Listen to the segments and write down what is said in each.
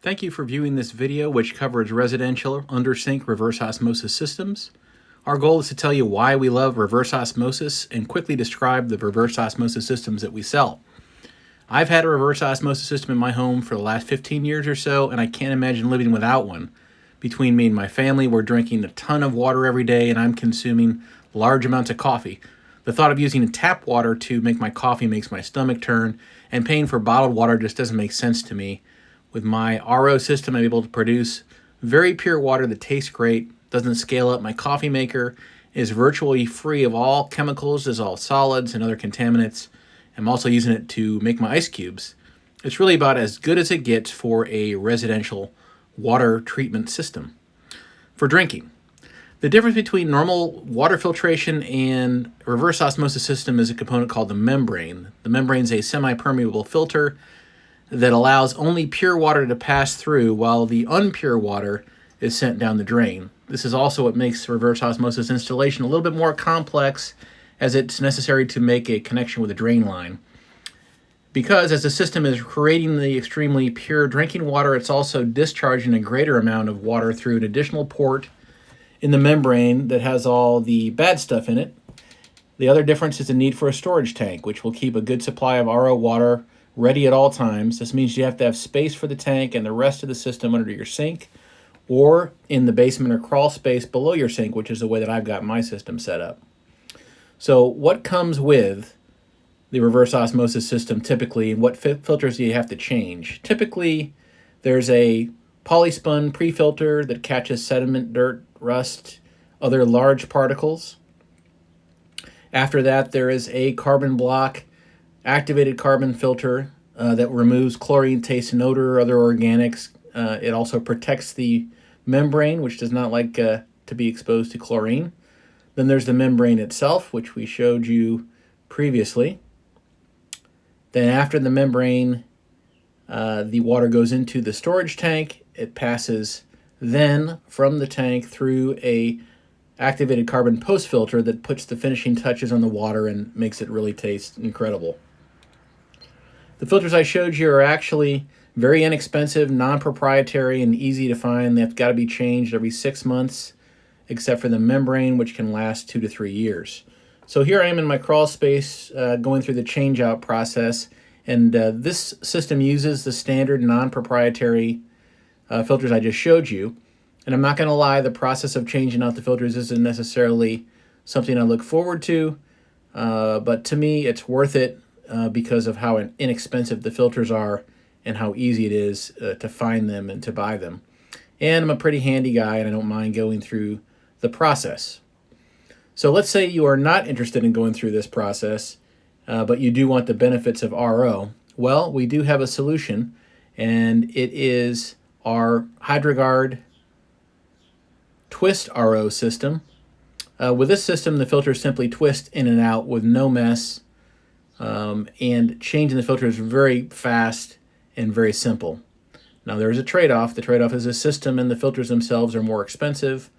Thank you for viewing this video, which covers residential under-sink reverse osmosis systems. Our goal is to tell you why we love reverse osmosis and quickly describe the reverse osmosis systems that we sell. I've had a reverse osmosis system in my home for the last 15 years or so, and I can't imagine living without one. Between me and my family, we're drinking a ton of water every day, and I'm consuming large amounts of coffee. The thought of using tap water to make my coffee makes my stomach turn, and paying for bottled water just doesn't make sense to me. With my RO system, I'm able to produce very pure water that tastes great, doesn't scale up. My coffee maker is virtually free of all chemicals, dissolved solids, and other contaminants. I'm also using it to make my ice cubes. It's really about as good as it gets for a residential water treatment system. For drinking, the difference between normal water filtration and reverse osmosis system is a component called the membrane. The membrane is a semi-permeable filter that allows only pure water to pass through, while the unpure water is sent down the drain. This is also what makes the reverse osmosis installation a little bit more complex, as it's necessary to make a connection with a drain line. Because as the system is creating the extremely pure drinking water, it's also discharging a greater amount of water through an additional port in the membrane that has all the bad stuff in it. The other difference is the need for a storage tank, which will keep a good supply of RO water ready at all times. This means you have to have space for the tank and the rest of the system under your sink, or in the basement or crawl space below your sink, which is the way that I've got my system set up. So what comes with the reverse osmosis system typically, and what filters do you have to change? Typically, there's a polyspun pre-filter that catches sediment, dirt, rust, other large particles. After that, there is a carbon block activated carbon filter that removes chlorine, taste, and odor, other organics. It also protects the membrane, which does not like to be exposed to chlorine. Then there's the membrane itself, which we showed you previously. Then after the membrane, the water goes into the storage tank. It passes then from the tank through a activated carbon post filter that puts the finishing touches on the water and makes it really taste incredible. The filters I showed you are actually very inexpensive, non-proprietary, and easy to find. They've got to be changed every 6 months, except for the membrane, which can last 2 to 3 years. So here I am in my crawl space going through the change-out process, and this system uses the standard non-proprietary filters I just showed you. And I'm not going to lie, the process of changing out the filters isn't necessarily something I look forward to, but to me it's worth it because of how inexpensive the filters are and how easy it is to find them and to buy them. And I'm a pretty handy guy, and I don't mind going through the process. So let's say you are not interested in going through this process, but you do want the benefits of RO. Well, we do have a solution, and it is our Hydroguard Twist RO system. With this system, the filters simply twist in and out with no mess, and changing the filter is very fast and very simple. Now there's a trade-off. The trade-off is the system and the filters themselves are more expensive,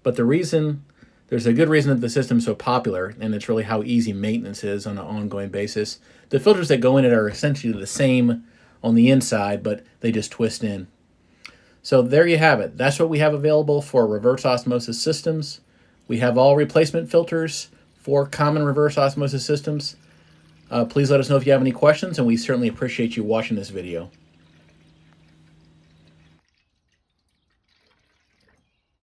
but there's a good reason that the system's so popular, and it's really how easy maintenance is on an ongoing basis. The filters that go in it are essentially the same on the inside, but they just twist in. So there you have it. That's what we have available for reverse osmosis systems. We have all replacement filters for common reverse osmosis systems. Please let us know if you have any questions, and we certainly appreciate you watching this video.